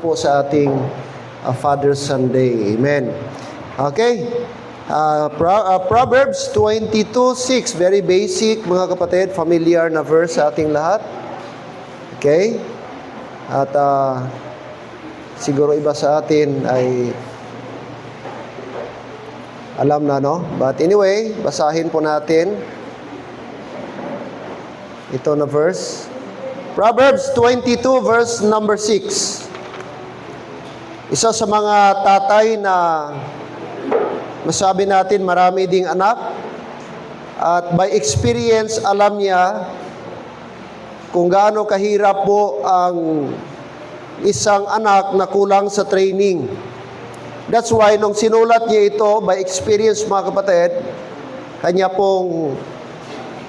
po sa ating Father's Sunday. Amen. Okay. Proverbs 22:6. Very basic, mga kapatid. Familiar na verse sa ating lahat. Okay. At siguro iba sa atin ay alam na, no? But anyway, basahin po natin ito na verse. Proverbs 22 verse number 6. Isa sa mga tatay na masabi natin marami ding anak, at by experience alam niya kung gaano kahirap po ang isang anak na kulang sa training. That's why nung sinulat niya ito, by experience mga kapatid, kanya pong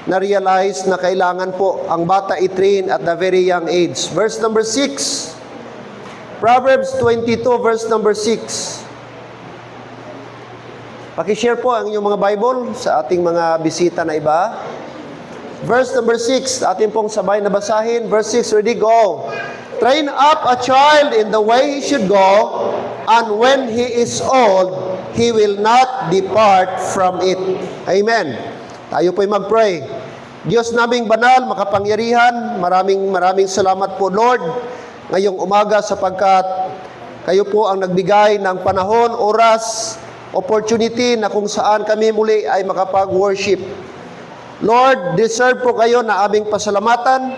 na-realize na kailangan po ang bata i-train at the very young age. Verse number 6. Proverbs 22 verse number 6. Pakishare po ang inyong mga Bible sa ating mga bisita na iba. Verse number 6, ating pong sabay na basahin. Verse 6, ready, go. Train up a child in the way he should go, and when he is old, he will not depart from it. Amen. Tayo po'y mag-pray. Diyos naming banal, makapangyarihan, maraming salamat po, Lord, ngayong umaga sapagkat kayo po ang nagbigay ng panahon, oras, opportunity na kung saan kami muli ay makapag-worship. Lord, deserve po kayo na aming pasalamatan.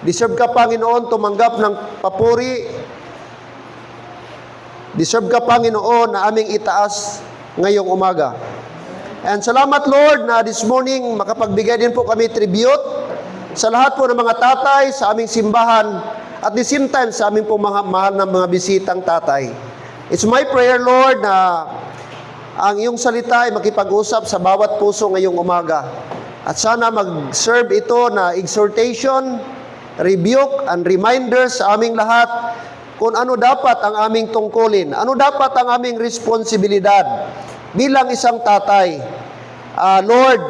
Deserve ka, Panginoon, tumanggap ng papuri. Deserve ka, Panginoon, na aming itaas ngayong umaga. And salamat, Lord, na this morning makapagbigay din po kami tribute sa lahat po ng mga tatay sa aming simbahan at the same time sa aming po mga mahal na mga bisitang tatay. It's my prayer, Lord, na ang iyong salita ay makipag-usap sa bawat puso ngayong umaga. At sana mag-serve ito na exhortation, rebuke, and reminder sa aming lahat kung ano dapat ang aming tungkulin, ano dapat ang aming responsibilidad bilang isang tatay, Lord,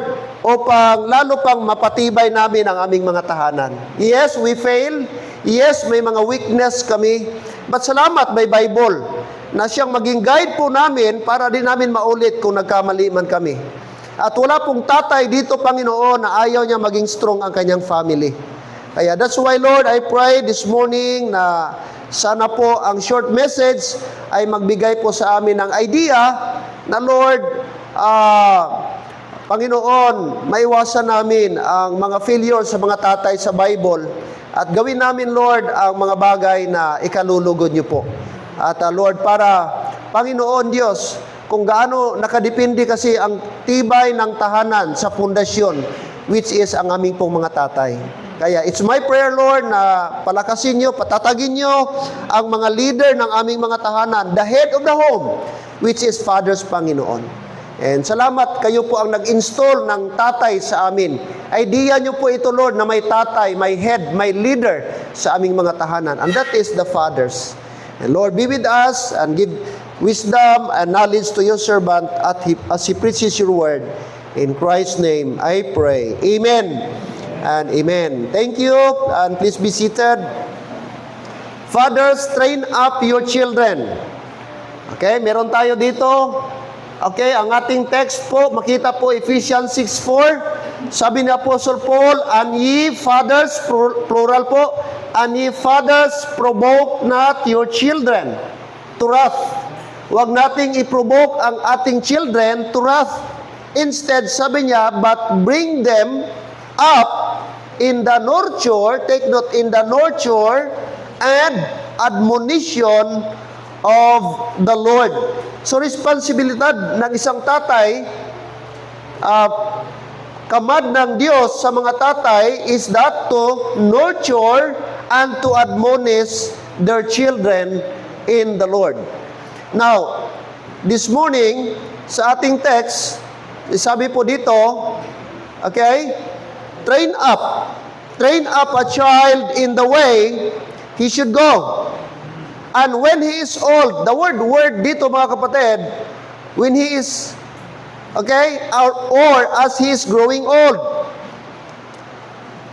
upang lalo pang mapatibay namin ang aming mga tahanan. Yes, we fail. Yes, may mga weakness kami. But salamat may Bible na siyang maging guide po namin para din namin maulit kung nagkamali man kami. At wala pong tatay dito, Panginoon, na ayaw niya maging strong ang kanyang family. Kaya that's why, Lord, I pray this morning na sana po ang short message ay magbigay po sa amin ng idea na, Lord, Panginoon, maiwasan namin ang mga failure sa mga tatay sa Bible at gawin namin, Lord, ang mga bagay na ikalulugod niyo po. At Lord, para, Panginoon Diyos, kung gaano nakadepende kasi ang tibay ng tahanan sa pundasyon, which is ang aming pong mga tatay. Kaya it's my prayer, Lord, na palakasin niyo, patatagin niyo ang mga leader ng aming mga tahanan, the head of the home, which is Father's Panginoon. And salamat, kayo po ang nag-install ng tatay sa amin. Idea niyo po ito, Lord, na may tatay, may head, may leader sa aming mga tahanan. And that is the fathers. And Lord, be with us and give wisdom and knowledge to your servant as he preaches your word. In Christ's name, I pray. Amen and amen. Thank you, and please be seated. Fathers, train up your children. Okay, meron tayo dito. Okay, ang ating text po, makita po Ephesians 6:4. Sabi ni Apostle Paul, and ye fathers, plural po, and ye fathers, provoke not your children to wrath. Huwag nating i-provoke ang ating children to wrath. Instead, sabi niya, but bring them up in the nurture, take note, in the nurture and admonition of the Lord. So, responsibilidad ng isang tatay, kamad ng Diyos sa mga tatay is that to nurture and to admonish their children in the Lord. Now, this morning, sa ating text, sabi po dito, okay, train up a child in the way he should go. And when he is old, the word dito mga kapatid, when he is, okay, or as he is growing old.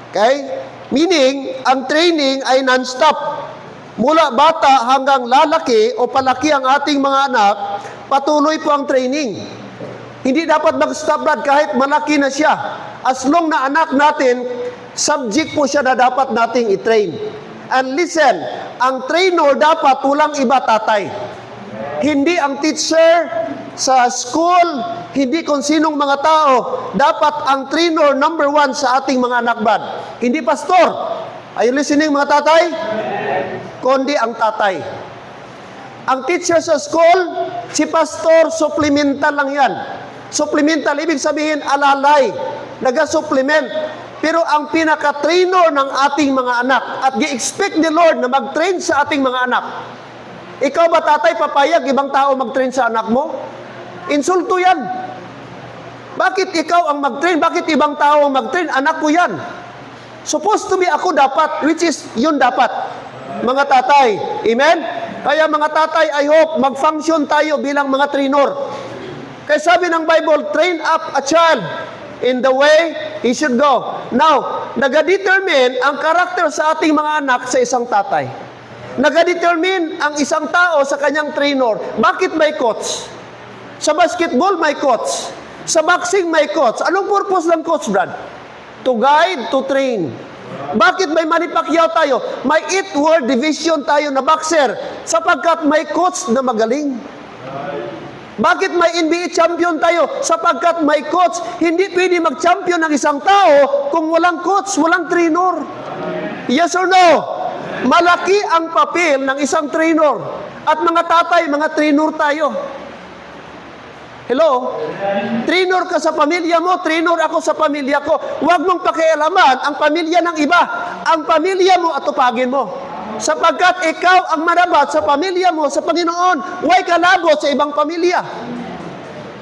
Okay? Meaning, ang training ay non-stop. mula bata hanggang lalaki o palaki ang ating mga anak, patuloy po ang training. Hindi dapat mag-stop, Brad, kahit malaki na siya. As long na anak natin, subject po siya na dapat nating i-train. And listen, ang trainer dapat walang iba, tatay. Hindi ang teacher sa school, hindi kung sinong mga tao. Dapat ang trainer number 1 sa ating mga anak, Brad. Hindi pastor. Are you listening, mga tatay? Kundi ang tatay. Ang teacher sa school, si pastor, supplemental lang yan. Supplemental, ibig sabihin alalay, naga-supplement. Pero ang pinaka-trainer ng ating mga anak, at gi-expect ni Lord na mag-train sa ating mga anak. Ikaw ba, tatay, papayag ibang tao mag-train sa anak mo? Insulto yan. Bakit ikaw ang mag-train? Bakit ibang tao ang mag-train? Anak ko yan. Supposed to be ako dapat, which is yun dapat. Mga tatay, amen? Kaya mga tatay, I hope mag-function tayo bilang mga trainer. Kaya sabi ng Bible, train up a child in the way he should go. Now, nagadetermine ang karakter sa ating mga anak sa isang tatay. Nagadetermine ang isang tao sa kanyang trainer. Bakit may coach? Sa basketball, may coach. Sa boxing, may coach. Anong purpose ng coach, Brad? To guide, to train. Bakit may Manny Pacquiao tayo? May 8th World Division tayo na boxer sapagkat may coach na magaling. Bakit may NBA champion tayo? Sapagkat may coach. Hindi pwede mag-champion ng isang tao kung walang coach, walang trainer. Yes or no? Malaki ang papel ng isang trainer. At mga tatay, mga trainer tayo. Hello? Trainer ka sa pamilya mo, trainer ako sa pamilya ko. Huwag mong pakialaman ang pamilya ng iba. Ang pamilya mo atupagin mo. Sapagkat ikaw ang manabat sa pamilya mo sa Panginoon. Huwag kalabot sa ibang pamilya.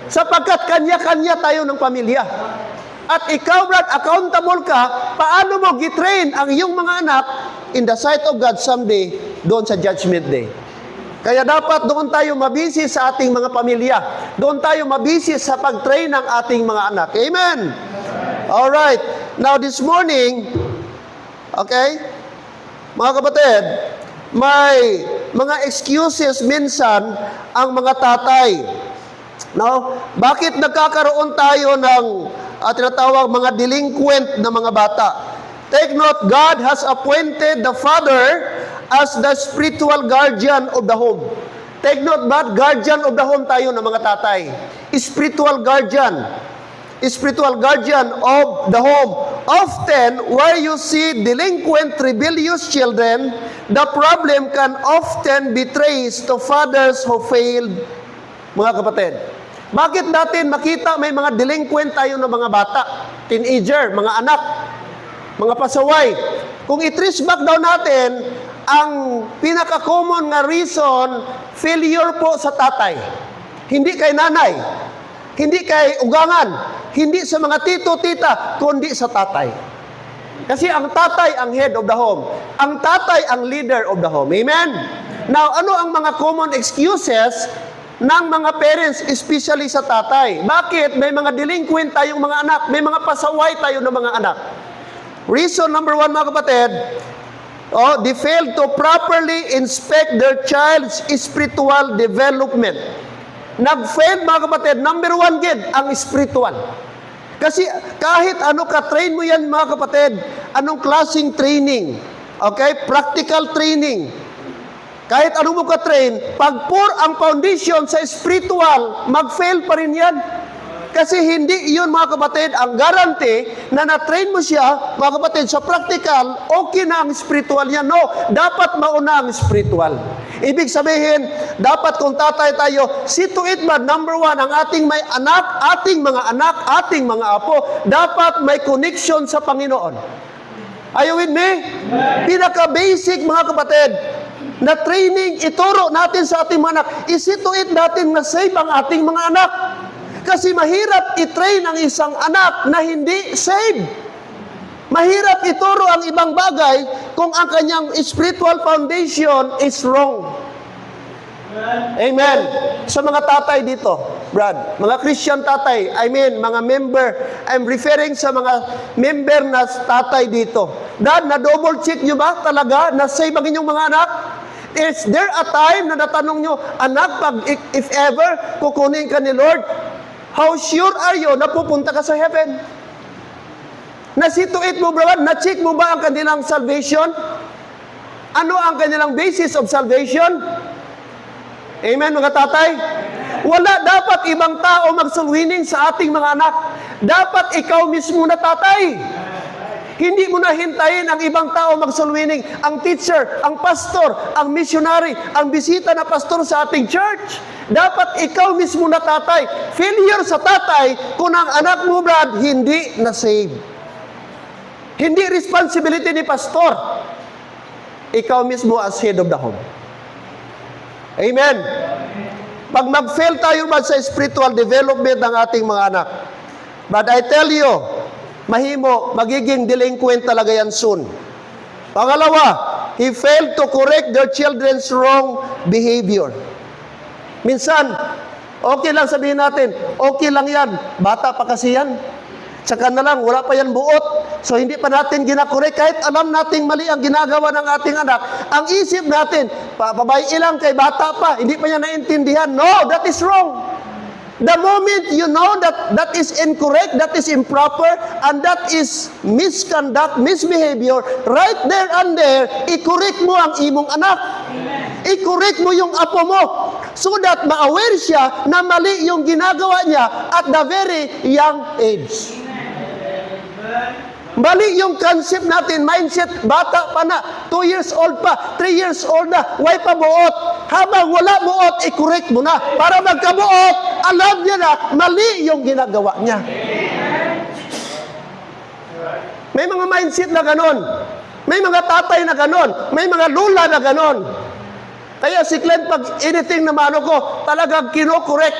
Sapagkat kanya-kanya tayo ng pamilya. At ikaw, Brad, accountable ka, paano mo gitrain ang iyong mga anak in the sight of God someday, doon sa Judgment Day. Kaya dapat doon tayo mabisi sa ating mga pamilya. Doon tayo mabisi sa pag-train ng ating mga anak. Amen? Alright. Now this morning, okay, mga kapatid, may mga excuses minsan ang mga tatay. No? Bakit nagkakaroon tayo ng tinatawag mga delinquent na mga bata? Take note, God has appointed the father as the spiritual guardian of the home. Take note, but guardian of the home tayo ng mga tatay. Spiritual guardian. Spiritual guardian of the home. Often, where you see delinquent, rebellious children, the problem can often be traced to fathers who failed. Mga kapatid, bakit natin makita may mga delinquent tayo ng mga bata, teenager, mga anak, mga pasaway? Kung i-trace back daw natin, ang pinaka-common nga reason, failure po sa tatay. Hindi kay nanay, hindi kay ugangan, hindi sa mga tito-tita, kundi sa tatay. Kasi ang tatay ang head of the home. Ang tatay ang leader of the home. Amen? Now, ano ang mga common excuses ng mga parents, especially sa tatay? Bakit may mga delinquent tayong mga anak, may mga pasaway tayo ng mga anak? Reason number 1, mga kapatid, they failed to properly inspect their child's spiritual development. Nag-fail, mga kapatid, number 1 gid, ang spiritual. Kasi kahit ano ka-train mo yan, mga kapatid, anong klaseng training, okay, practical training, kahit ano mo ka-train, pag poor ang foundation sa spiritual, mag-fail pa rin yan. Kasi hindi iyon, mga kapatid, ang guarantee na na-train mo siya, mga kapatid, sa practical, okay na ang spiritual niya. No, dapat mauna ang spiritual. Ibig sabihin, dapat kung tatay tayo, see to it, man, number 1, ang ating may anak, ating mga apo, dapat may connection sa Panginoon. Are you with me? Pinaka-basic, mga kapatid, na training, ituro natin sa ating mga anak, see to it natin na save ang ating mga anak. Kasi mahirap i-train ang isang anak na hindi saved. Mahirap ituro ang ibang bagay kung ang kanyang spiritual foundation is wrong. Amen. Sa mga tatay dito, Brad, mga Christian tatay, mga member, I'm referring sa mga member na tatay dito. Dad, na-double check nyo ba talaga na save ang inyong mga anak? Is there a time na natanong nyo, anak, if ever kukunin ka ni Lord, how sure are you na pupunta ka sa heaven? Na-situate mo ba? Na-check mo ba ang kanilang salvation? Ano ang kanilang basis of salvation? Amen, mga tatay? Wala dapat ibang tao mag-soul-winning sa ating mga anak. Dapat ikaw mismo na tatay. Hindi mo na hintayin ang ibang tao mag-soul-winning. Ang teacher, ang pastor, ang missionary, ang bisita na pastor sa ating church. Dapat ikaw mismo na tatay. Failure sa tatay kung ang anak mo, Brad, hindi na-save. Hindi responsibility ni pastor. Ikaw mismo as head of the home. Amen. Pag mag-fail tayo ba sa spiritual development ng ating mga anak, but I tell you, mahimo, magiging delinquent talaga yan soon. Pangalawa, he failed to correct their children's wrong behavior. Minsan, okay lang sabihin natin, okay lang yan, bata pa kasi yan. Tsaka na lang, wala pa yan buot. So hindi pa natin ginakorek kahit alam nating mali ang ginagawa ng ating anak. Ang isip natin, pababae lang kay bata pa, hindi pa niya naintindihan. No, that is wrong. The moment you know that that is incorrect, that is improper, and that is misconduct, misbehavior, right there and there, i-correct mo ang imong anak. I-correct mo yung apo mo so that ma-aware siya na mali yung ginagawa niya at the very young age. Mali yung concept natin, mindset, bata pa na, 2 years old pa, 3 years old na, why pa buot? Habang wala buot, i-correct mo na. Para magkabuot, alam niya na, mali yung ginagawa niya. May mga mindset na ganon. May mga tatay na ganon. May mga lula na ganon. Kaya si Glenn, pag anything na mano ko, talagang kino-correct.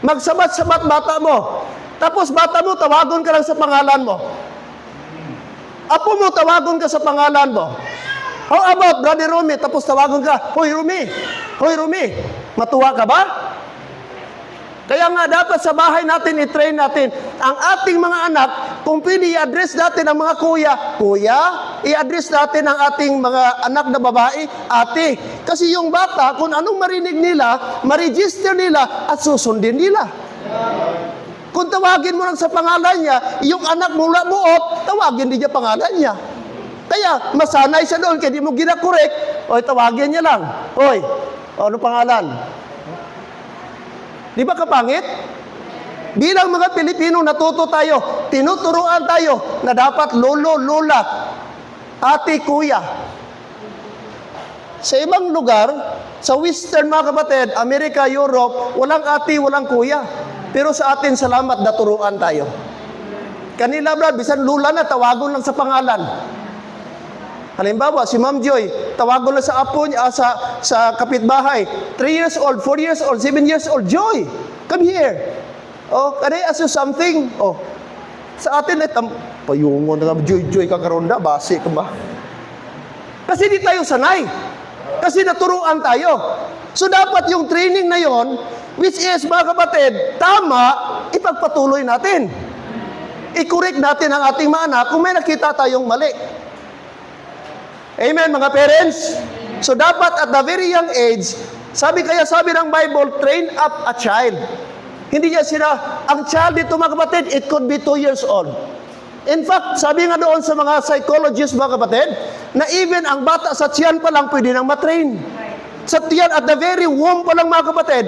Magsabat-sabat bata mo. Tapos bata mo, tawagon ka lang sa pangalan mo. Apo mo, tawagon ka sa pangalan mo. How about Brother Rumi? Tapos tawagon ka, Hoy Rumi, Hoy Rumi, matuwa ka ba? Kaya nga dapat sa bahay natin, i-train natin ang ating mga anak. Kung pwede i-address natin ang mga kuya, kuya, i-address natin ang ating mga anak na babae, ate. Kasi yung bata, kung anong marinig nila, ma-register nila at susundin nila. Kung tawagin mo lang sa pangalan niya, yung anak mo wala buot, tawagin din niya pangalan niya. Kaya, masanay siya doon, kaya di mo ginakorek, oy, tawagin niya lang. Oy, ano pangalan? Di ba kapangit? Bilang mga Pilipino, natuto tayo, tinuturuan tayo na dapat lolo, lola, ate, kuya. Sa ibang lugar, sa Western mga kapatid, Amerika, Europe, walang ate, walang kuya. Pero sa atin, salamat, naturuan tayo. Kanila, brad, bisan lula na, tawagon lang sa pangalan. Halimbawa, si Ma'am Joy, tawagon lang sa apo niya, sa kapitbahay. 3 years old, 4 years old, 7 years old, Joy, come here. Oh, can I ask you something? Oh, sa atin, payungon na Joy, kakaronda, base ka ba? Kasi di tayo sanay. Kasi naturuan tayo. So, dapat yung training na yon, which is, mga kapatid, tama, ipagpatuloy natin. I-correct natin ang ating mga anak kung may nakita tayong mali. Amen, mga parents? So, dapat at the very young age, sabi ng Bible, train up a child. Hindi niya ang child dito, mga kapatid, it could be 2 years old. In fact, sabi nga doon sa mga psychologists, mga kapatid, na even ang bata sa tiyan pa lang pwede nang matrain. Sa tiyan, at the very womb pa lang, mga kapatid,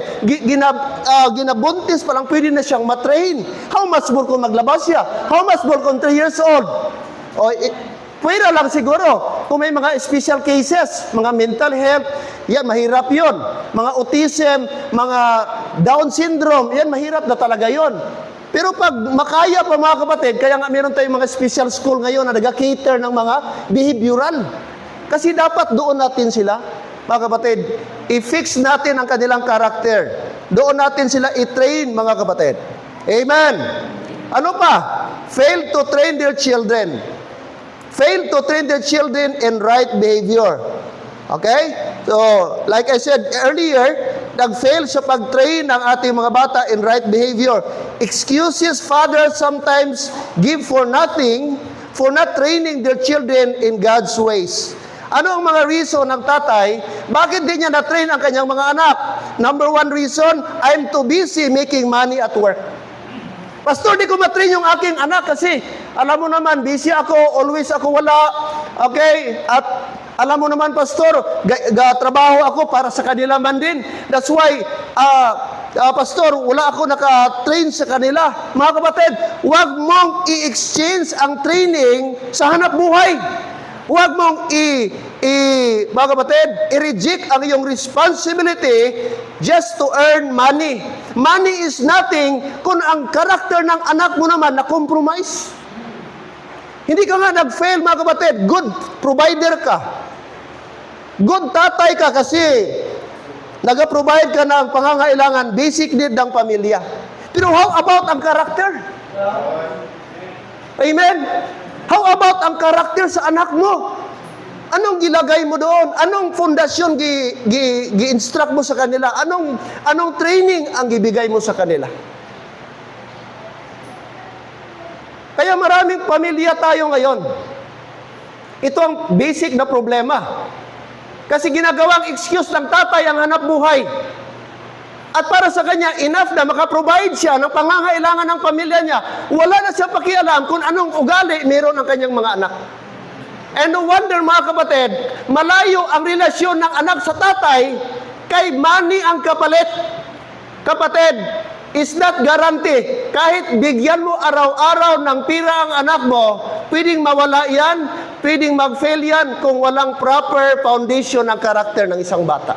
ginabuntis pa lang, pwede na siyang matrain. How much more kung maglabas siya? How much more kung 3 years old? Pwede lang siguro. Kung may mga special cases, mga mental health, yan, mahirap yon. Mga autism, mga Down syndrome, yan, mahirap na talaga yon. Pero pag makaya pa, mga kapatid, kaya nga meron tayong mga special school ngayon na nag-cater ng mga behavioral. Kasi dapat doon natin sila, mga kapatid, i-fix natin ang kanilang karakter. Doon natin sila i-train, mga kapatid. Amen. Ano pa? Fail to train their children. Fail to train their children in right behavior. Okay? So, like I said earlier, nag-fail sa pag-train ng ating mga bata in right behavior. Excuses fathers sometimes give for nothing, for not training their children in God's ways. Ano ang mga reason ng tatay? Bakit di niya na-train ang kanyang mga anak? Number one reason, I'm too busy making money at work. Pastor, di ko matrain yung aking anak kasi alam mo naman, busy ako, always ako wala. Okay? At alam mo naman, Pastor, trabaho ako para sa kanila man din. That's why, Pastor, wala ako naka-train sa kanila. Mga kapatid, huwag mong i-exchange ang training sa hanap buhay. Huwag mong mga kapatid, i-reject ang iyong responsibility just to earn money. Money is nothing kung ang karakter ng anak mo naman na-compromise. Hindi ka nga nag-fail, mga kapatid. Good provider ka. Good tatay ka kasi nag-provide ka ng pangangailangan, basic need ng pamilya. Pero how about ang karakter? Amen? How about ang karakter sa anak mo? Anong gilagay mo doon? Anong fondasyon gi-instruct mo sa kanila? Anong training ang gibigay mo sa kanila? Kaya maraming pamilya tayo ngayon. Ito ang basic na problema. Kasi ginagawang excuse ng tatay ang hanap buhay. At para sa kanya, enough na makaprovide siya ng pangangailangan ng pamilya niya. Wala na siya pakialam kung anong ugali meron ang kanyang mga anak. And no wonder, mga kapatid, malayo ang relasyon ng anak sa tatay kay money ang kapalit. Kapatid, is not guarantee. Kahit bigyan mo araw-araw ng pira ang anak mo, pwedeng mawala yan, pwedeng mag-fail yan kung walang proper foundation ng karakter ng isang bata.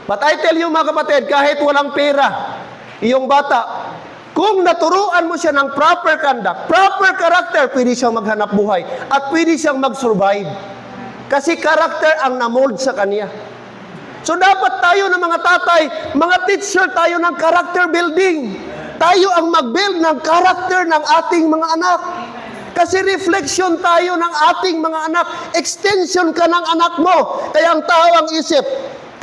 But I tell you, mga kapatid, kahit walang pera, iyong bata, kung naturuan mo siya ng proper conduct, proper character, pwede siyang maghanap buhay at pwede siyang mag-survive. Kasi character ang namold sa kanya. So dapat tayo ng mga tatay, mga teacher tayo ng character building. Tayo ang mag-build ng character ng ating mga anak. Kasi reflection tayo ng ating mga anak. Extension ka ng anak mo. Kaya ang tao ang isip,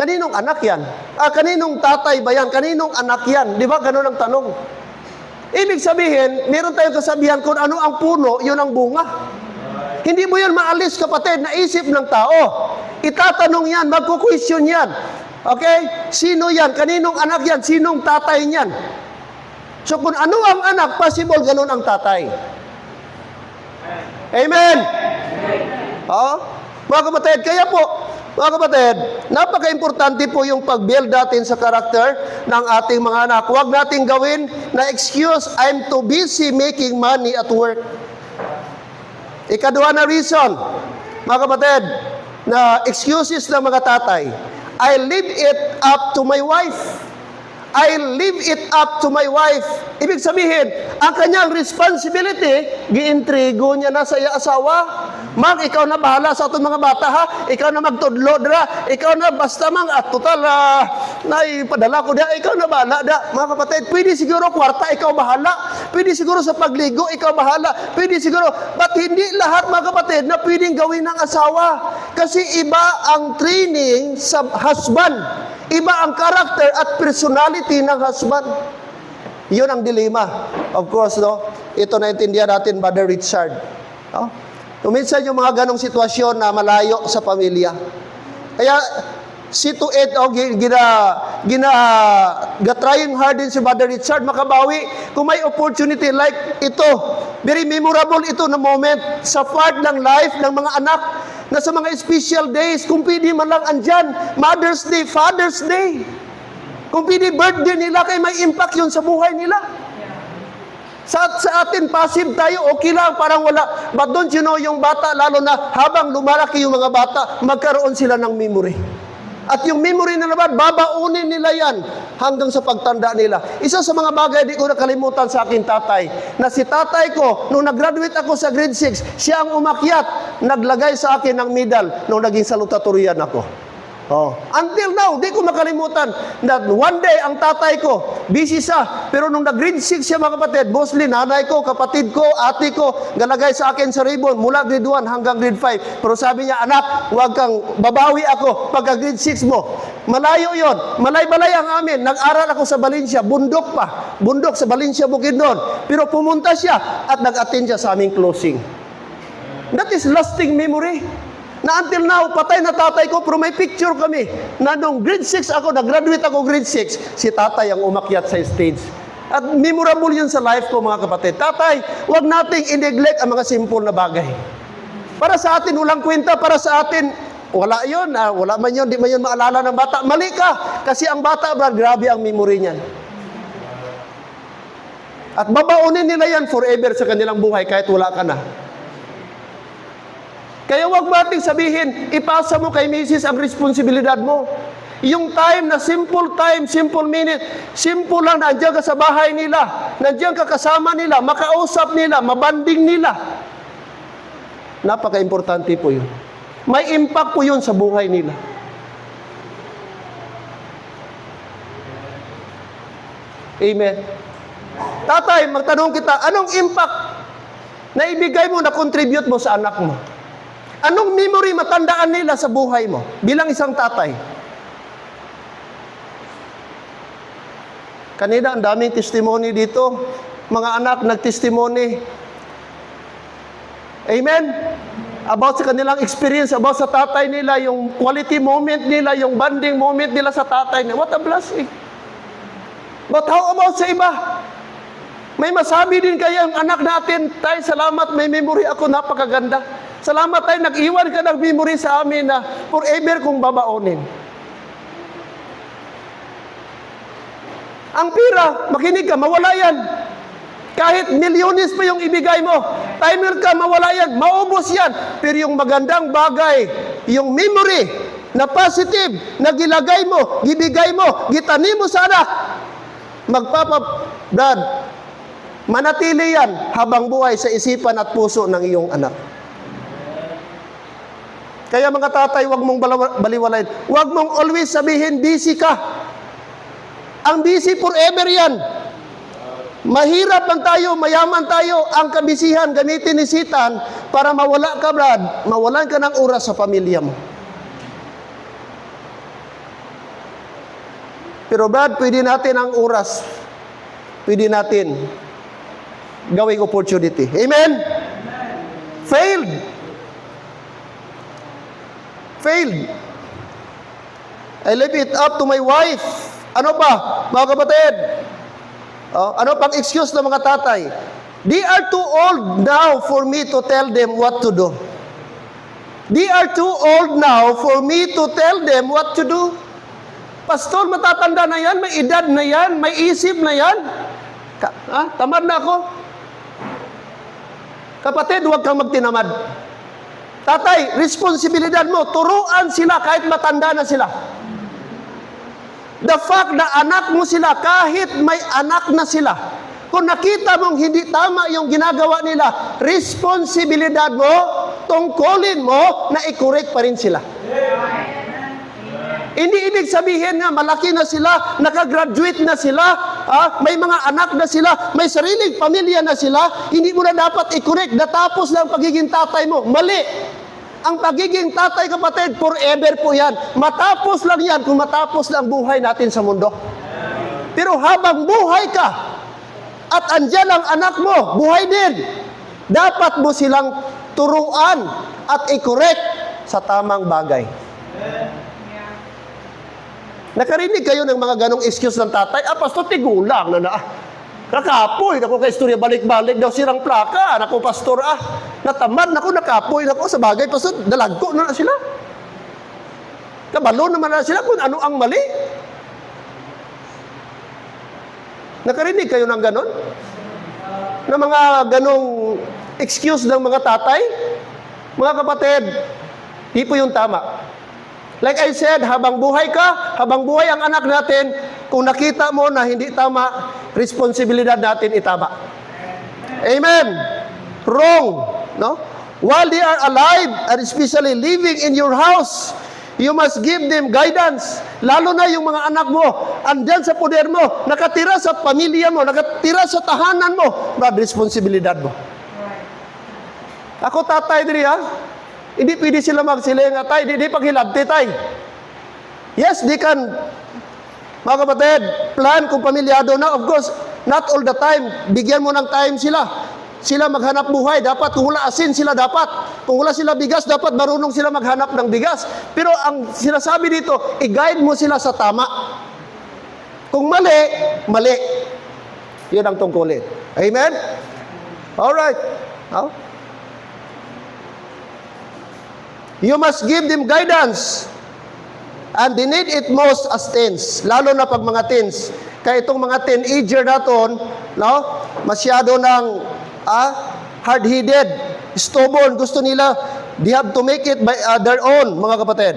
kaninong anak yan? Kaninong tatay ba yan? Kaninong anak yan? Di ba? Ganun ang tanong. Ibig sabihin, meron tayong kasabihan kung ano ang puno, yun ang bunga. Hindi mo yan maalis, kapatid, na isip ng tao. Itatanong yan, magkukwestiyon yan. Okay? Sino yan? Kaninong anak yan? Sinong tatay niyan? So kung ano ang anak, possible ganun ang tatay. Amen? Mga kapatid, kaya po, mga kapatid, napaka-importante po yung pag-build natin sa karakter ng ating mga anak. Huwag nating gawin na excuse, I'm too busy making money at work. Ikadua na reason, mga kapatid, na excuses ng mga tatay. I leave it up to my wife. I leave it up to my wife. Ibig sabihin, ang kanyang responsibility, giintrigo niya na sa iya asawa. Mag, ikaw na bahala sa atong mga bata, ha? Ikaw na magtudlo, dra. Ikaw na basta mang, at total, naipadala ko da. Ikaw na bahala, da. Mga kapatid, pwede siguro kwarta, ikaw bahala. Pwede siguro sa pagligo, ikaw bahala. Pwede siguro, but hindi lahat, mga kapatid, na pwedeng gawin ng asawa. Kasi iba ang training sa husband. Iba ang karakter at personality ng husband. Yun ang dilema. Of course, no? Ito naintindihan natin, Brother Richard. No? Minsan yung mga ganong sitwasyon na malayo sa pamilya. Kaya, see to it, trying hard din si Brother Richard makabawi. Kung may opportunity like ito, very memorable ito na moment sa part ng life ng mga anak na sa mga special days, kung pwede man lang andyan, Mother's Day, Father's Day. Kung pwede birthday nila, kaya may impact yun sa buhay nila. Sa atin, passive tayo, okay lang, parang wala. But don't you know, yung bata, lalo na habang lumalaki yung mga bata, magkaroon sila ng memory. At yung memory na naman, babaunin nila yan hanggang sa pagtanda nila. Isa sa mga bagay di ko nakalimutan sa aking tatay, na si tatay ko, nung nag-graduate ako sa grade 6, siya ang umakyat, naglagay sa akin ng medal nung naging salutatorian ako. Until now, di ko makalimutan na one day ang tatay ko, busy siya, pero nung nag-grade 6 siya, mga kapatid, mostly nanay ko, kapatid ko, ate ko, galagay sa akin sa ribbon mula grade 1 hanggang grade 5. Pero sabi niya, anak, huwag kang babawi ako pagka grade 6 mo. Malayo yon, malay-balay ang amin. Nag-aral ako sa Valencia, bundok pa. Bundok sa Valencia, Bukidnon. Pero pumunta siya at nag-attend siya sa aming closing. That is lasting memory. Na until now, patay na tatay ko, pero may picture kami. Na nung grade 6 ako, nag-graduate ako grade 6, si tatay ang umakyat sa stage. At memorable yun sa life ko, mga kapatid. Tatay, huwag nating i-neglect ang mga simple na bagay. Para sa atin, walang kwenta. Para sa atin, wala yun. Wala man yun, di man yun maalala ng bata. Mali ka. Kasi ang bata, brad, grabe ang memory niyan. At babaunin nila yan forever sa kanilang buhay kahit wala ka na. Kaya wag nating sabihin, ipasa mo kay Mrs. ang responsibilidad mo. Yung time, simple minute, simple lang, nandiyan ka sa bahay nila, nandiyan ka kasama nila, makausap nila, mabanding nila. Napaka-importante po yun. May impact po yun sa buhay nila. Amen. Tatay, magtanong kita, anong impact na ibigay mo, na contribute mo sa anak mo? Anong memory matandaan nila sa buhay mo bilang isang tatay? Kanina, ang daming testimony dito. Mga anak nag-testimony. Amen? About sa kanilang experience, about sa tatay nila, yung quality moment nila, yung bonding moment nila sa tatay nila. What a blessing. But how about sa iba? May masabi din kaya ang anak natin, tay, salamat, may memory ako, napakaganda. Salamat tayo, nag-iwan ka ng memory sa amin na forever kong babaonin. Ang pira, makinig ka, mawala yan. Kahit milyones pa yung ibigay mo, timer ka, mawala yan, maubos yan. Pero yung magandang bagay, yung memory na positive, na gilagay mo, gibigay mo, gitanim mo sa anak, Brad, manatili yan habang buhay sa isipan at puso ng iyong anak. Kaya mga tatay, huwag mong baliwalain. Huwag mong always sabihin, busy ka. Ang busy forever yan. Mahirap man tayo, mayaman tayo, ang kabisihan gamitin ni Satan para mawala ka, Brad. Mawalan ka ng oras sa pamilya mo. Pero Brad, pwede natin ang oras. Pwede natin gawing opportunity. Amen? Failed. I leave it up to my wife. Ano pa, mga kapatid? Ano pang excuse ng mga tatay? They are too old now for me to tell them what to do. They are too old now for me to tell them what to do. Pastor, matatanda na yan, may edad na yan, may isip na yan. Tamad na ako. Kapatid, huwag kang magtinamad. Tatay, responsibilidad mo, turuan sila kahit matanda na sila. The fact na anak mo sila, kahit may anak na sila, kung nakita mong hindi tama yung ginagawa nila, responsibilidad mo, tungkulin mo, na i-correct pa rin sila. Hindi ibig sabihin nga, malaki na sila, nakagraduate na sila, may mga anak na sila, may sariling pamilya na sila, hindi mo na dapat i-correct, natapos lang pagiging tatay mo. Mali. Ang pagiging tatay, kapatid, forever po yan. Matapos lang yan kung matapos lang buhay natin sa mundo. Pero habang buhay ka, at andyan ang anak mo, buhay din, dapat mo silang turuan at i-correct sa tamang bagay. Nakarinig kayo ng mga ganong excuse ng tatay? Pastor, tigulang na Nakapoy, ako kay istorya, balik-balik daw sirang plaka. Ako, pastor, natamad, nakapoy, sa bagay, pastor, dalagko na sila. Kabalo naman na sila kung ano ang mali. Nakarinig kayo ng ganon? Na mga ganong excuse ng mga tatay? Mga kapatid, di po yung tama. Like I said, habang buhay ka, habang buhay ang anak natin, kung nakita mo na hindi tama, responsibilidad natin itama. Amen. Wrong. No? While they are alive, and especially living in your house, you must give them guidance. Lalo na yung mga anak mo, andyan sa poder mo, nakatira sa pamilya mo, nakatira sa tahanan mo, brad, responsibilidad mo. Ako tatay diri hindi pwede sila magsiling tay, di paghilabti tay. Yes, they can, mga kapatid, plan kung pamilyado na. Of course, not all the time. Bigyan mo ng time sila. sila maghanap buhay. Dapat kung wala asin sila dapat. Kung wala sila bigas, dapat marunong sila maghanap ng bigas. Pero ang sinasabi dito, i-guide mo sila sa tama. Kung mali, mali. Yun ang tungkulin. Amen? Alright. Oh? You must give them guidance. And they need it most as teens. Lalo na pag mga teens. Kaya itong mga teenager natin, no? Masyado ng hard-headed, stubborn. Gusto nila, they have to make it by their own, mga kapatid.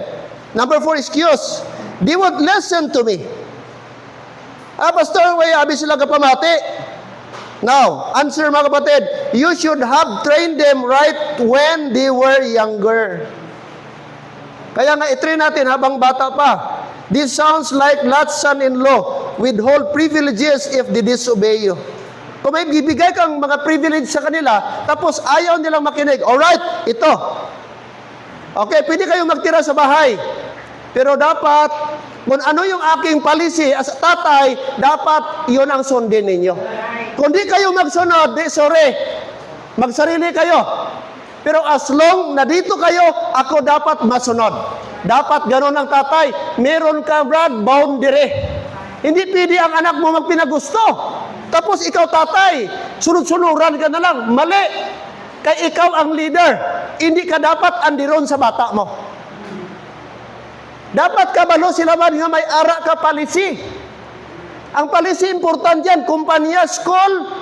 Number 4, excuse. They won't listen to me. Pastor, way abi sila kapamati. Now, answer mga kapatid, you should have trained them right when they were younger. Kaya nga itrain natin habang bata pa. This sounds like Lot's son-in-law withhold privileges if they disobey you. Kung may bibigay kang mga privilege sa kanila, tapos ayaw nilang makinig, alright, ito. Okay, pwede kayong magtira sa bahay. Pero dapat, kung ano yung aking policy as tatay, dapat yun ang sundin ninyo. Kung di kayo magsunod, sorry, magsarili kayo. Pero as long na dito kayo, ako dapat masunod. Dapat ganun ang tatay. Meron ka, Brad, boundary. Hindi pwede ang anak mo magpinagusto. Tapos ikaw, tatay, sunod-sunuran ka na lang. Mali. Kaya ikaw ang leader. Hindi ka dapat andiron sa bata mo. Dapat kabalo sila man nga may ara ka policy. Ang policy important yan, kumpanya, school,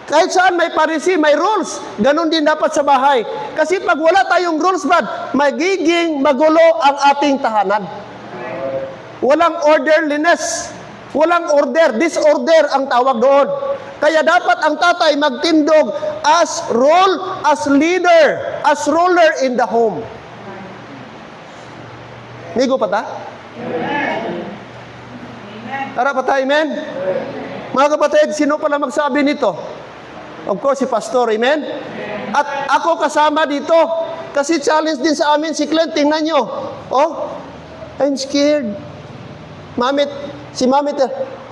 kahit saan may policy, may rules. Ganon din dapat sa bahay. Kasi pag wala tayong rules, Brad, magiging magulo ang ating tahanan. Walang orderliness. Walang order. Disorder ang tawag doon. Kaya dapat ang tatay magtindog as role, as leader, as ruler in the home. Migo pa ta? Tara pa tayo, amen? Mga kapatid, sino pala magsabi nito? Of course, si Pastor, amen? At ako kasama dito. Kasi challenge din sa amin si Clint, tingnan nyo. Oh, I'm scared. Si Mami,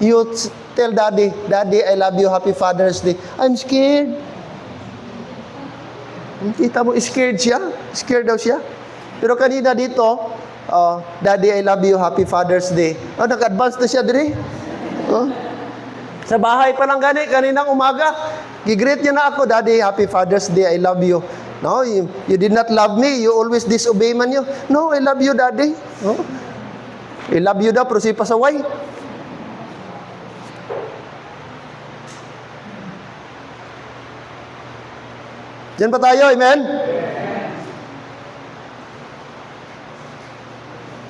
you tell Daddy, Daddy, I love you, Happy Father's Day. I'm scared. Kita mo, scared siya? Scared daw siya? Pero kanina dito, Daddy, I love you, Happy Father's Day. Nag-advance na siya diri. Sa bahay pa lang kaninang umaga, gigreet niya na ako, Daddy, Happy Father's Day, I love you. No, you did not love me, you always disobey man you. No, I love you, Daddy. No? I love you daw, pero si pasaway. Diyan pa tayo, amen?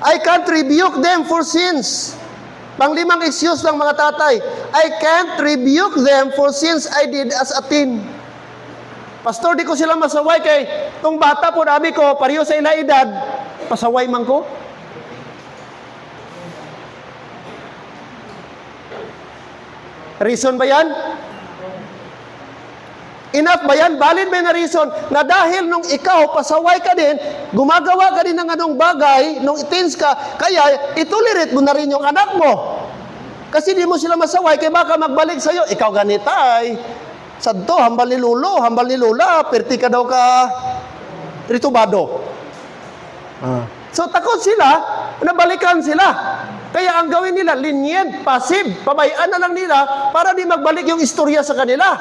I can't rebuke them for sins. Panglimang excuse lang mga tatay. I can't rebuke them for sins I did as a teen. Pastor, di ko sila masaway kay tong bata po nabi ko, pareho sa ila edad, pasaway man ko. Reason ba yan? Enough ba yan? Valid ba yung reason na dahil nung ikaw, pasaway ka din, gumagawa ka din ng anong bagay, nung teens ka, kaya itolerate mo na rin yung anak mo. Kasi di mo sila masaway, kaya baka magbalik sa'yo, ikaw ganita ay, sadto, hambal ni Lulo, hambal ni Lula, perti ka daw ka, tritubado. So takot sila, nabalikan sila. Kaya ang gawin nila, lenient, passive, pabayaan na lang nila, para di magbalik yung istorya sa kanila.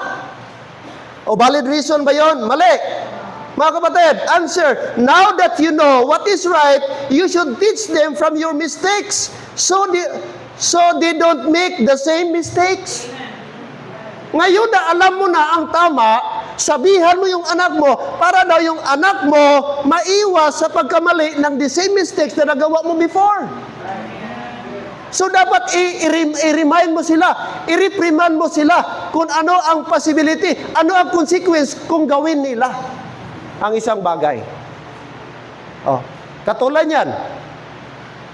O valid reason ba yon? Mali. Mga kapatid, answer. Now that you know what is right, you should teach them from your mistakes so they don't make the same mistakes. Ngayon na alam mo na ang tama, sabihan mo yung anak mo para daw yung anak mo maiwas sa pagkamali ng the same mistakes na nagawa mo before. So dapat i-remind mo sila, i-reprimand mo sila kung ano ang possibility, ano ang consequence kung gawin nila ang isang bagay. Katulad yan.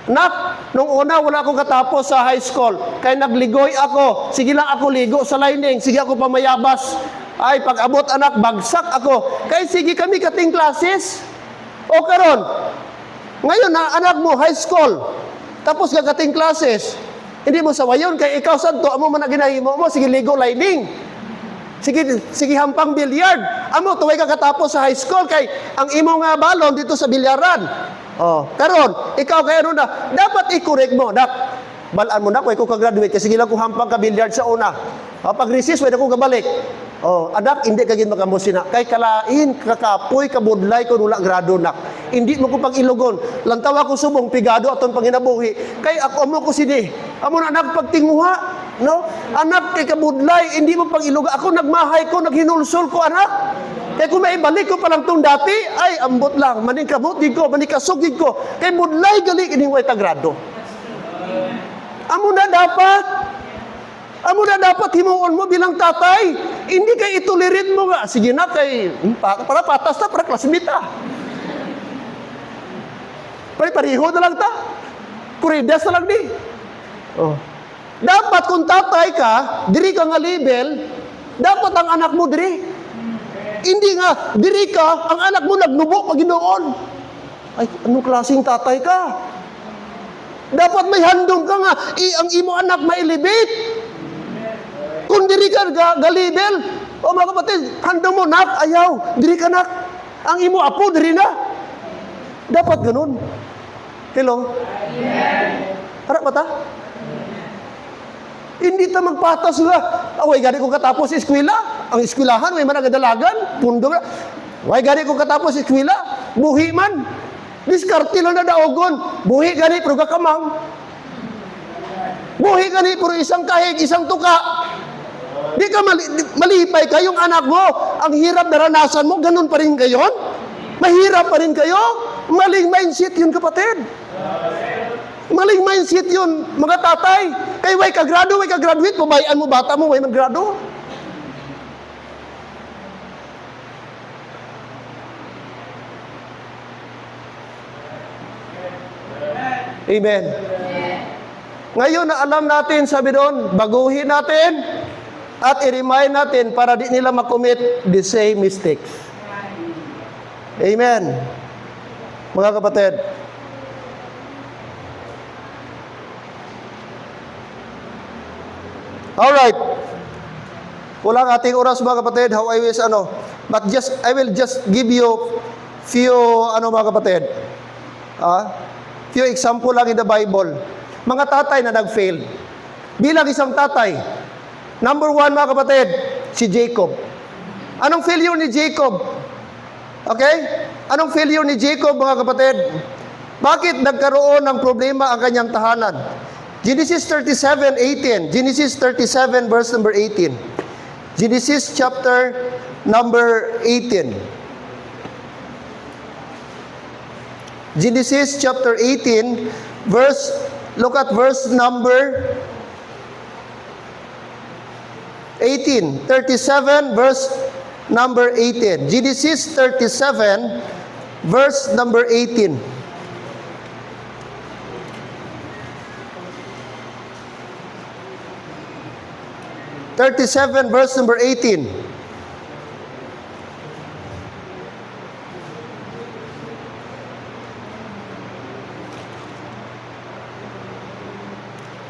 Nak, nung una wala akong katapos sa high school, kaya nagligoy ako, sige lang ako ligo sa lining, sige ako pamayabas. Ay, pag abot anak, bagsak ako. Kaya sige kami kating classes. O karon, ngayon na anak mo, high school, tapos kakating classes, hindi mo sawayon, kaya ikaw santo, amo man na ginahimo mo, sige ligo lining. Sige hampang bilyard. Amo, tuway ka katapos sa high school, kay ang imo nga balon dito sa bilyaran. Karon, ikaw kay ano na, dapat i-correct mo. Balaan mo na, kung ikaw ka-graduate, kasi lang ko hampang ka bilyard sa una. Pag recess, pwede ko kabalik. Anak, hindi ka gin makamusina. Kay kalain, kakapoy, kabudlay, kung wala grado nak. Hindi mo ko pag ilugon. Lantaw ako subong, pigado aton panginabuhi. Kay ako mo ko sini. Amo na anak pagtinguha. No? Anak, kay kabudlay, hindi mo pag ilugon. Ako nagmahay ko, naghinulsol ko, anak. Kaya kung maibalik ko palang itong dati, ay, ambot lang. Maning kabutig ko, maning kasugig ko. Kay budlay, gali, iniway tagrado. Amo na dapat himuon mo bilang tatay. Hindi kay itulirin mo nga. Sige na, kay, para patas na, para classmate ta. Pariho na lang ta. Kuridas na lang di. Dapat kung tatay ka, diri ka nga label, dapat ang anak mo diri. Hindi nga, diri ka, ang anak mo nagnubo pag Ginoon. Ay, anong klaseng tatay ka? Dapat may handong ka nga, ang imo anak ma-elevate. Kung diri ka galibel, mga kapatid, handong mo, nak, ayaw, diri ka nak. Ang imo apo, diri na. Dapat ganun. Hello? Harap ba ta? Hindi ta magpatas nga. Way gani ko katapos eskwela. Ang eskwelahan, may managadalagan, pundo na. Way gani ko katapos eskwela, buhi man. Diskarte lang na daogon. Buhi gani, pero kakamang. Buhi gani, pero isang kahig, isang tuka. Di ka malipay kayong anak mo. Ang hirap naranasan mo, ganun pa rin kayo? Mahirap pa rin kayo? Maling mindset yun, kapatid. Maling mindset yun, mga tatay. Kay way ka-graduate, pabayaan mo bata mo, way mag-grado. Amen. Ngayon na alam natin, sabi doon, baguhin natin at i-remind natin para di nila makommit the same mistakes. Amen. Mga kapatid. Alright. Kulang ating oras mga kapatid. How I wish But I will just give you few mga kapatid. Few example lang in the Bible. Mga tatay na nag-fail. Bilang isang tatay, number 1 mga kapatid, si Jacob. Anong failure ni Jacob? Okay? Anong failure ni Jacob mga kapatid? Bakit nagkaroon ng problema ang kanyang tahanan? Genesis 37:18. Genesis 37 verse number 18. Genesis chapter number 18. Genesis chapter 18 look at verse number 18. 37 verse number 18. Genesis 37 verse number 18. Verse number 18.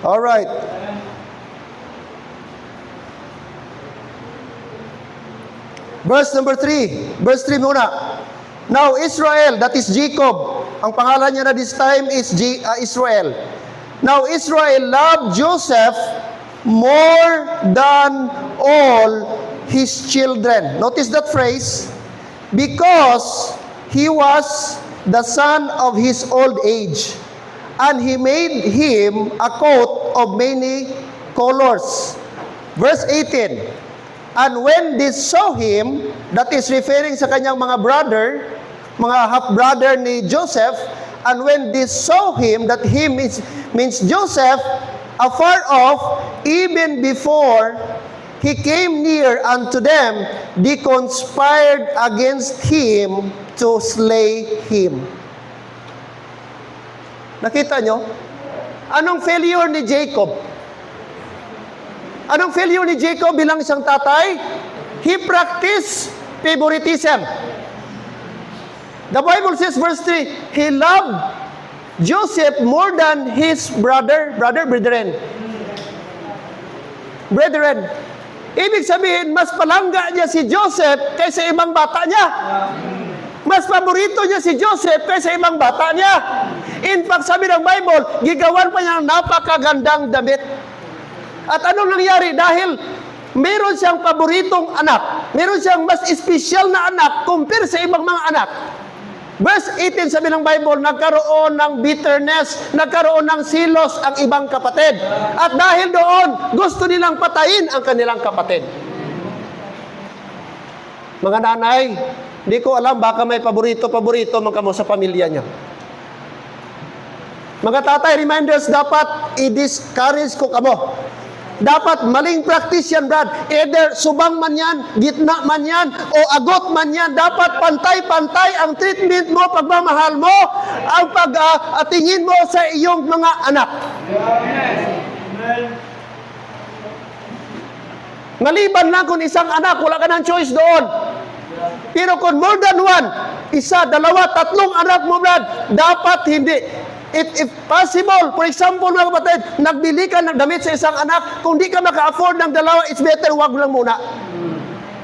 All right. Verse number 3. Verse 3 muna. Now Israel, that is Jacob. Ang pangalan niya na this time is Israel. Now Israel loved Joseph more than all his children. Notice that phrase. Because he was the son of his old age, and he made him a coat of many colors. Verse 18. And when they saw him, that is referring sa kanyang mga brother, mga half-brother ni Joseph, and when they saw him, that him means Joseph, afar off, even before he came near unto them, they conspired against him to slay him. Nakita nyo? Anong failure ni Jacob? Anong failure ni Jacob bilang isang tatay? He practiced favoritism. The Bible says, verse 3, he loved Joseph more than his brethren. Ibig sabihin, mas palangga niya si Joseph kaysa ibang bata niya. Mas paborito niya si Joseph kaysa ibang bata niya. In fact, sabi ng Bible, gigawan pa niya ng napakagandang damit. At anong nangyari? Dahil meron siyang paboritong anak. Meron siyang mas espesyal na anak compare sa ibang mga anak. Verse 18, sabi ng Bible, nagkaroon ng bitterness, nagkaroon ng silos ang ibang kapatid. At dahil doon, gusto nilang patayin ang kanilang kapatid. Mga nanay, di ko alam, baka may paborito man kamo sa pamilya niyo. Mga tatay, reminders, dapat i-discourage ko kamo. Dapat maling practice yan, Brad. Either subang man yan, gitna man yan, o agot man yan. Dapat pantay-pantay ang treatment mo, pagmamahal mo, ang pag-tingin mo sa iyong mga anak. Maliban lang kung isang anak, wala ka ng choice doon. Pero kung more than one, isa, dalawa, tatlong anak mo, Brad, dapat hindi. If possible, for example, mga kapatid, nagbili ka ng damit sa isang anak, kung di ka maka-afford ng dalawa, it's better, wag lang muna.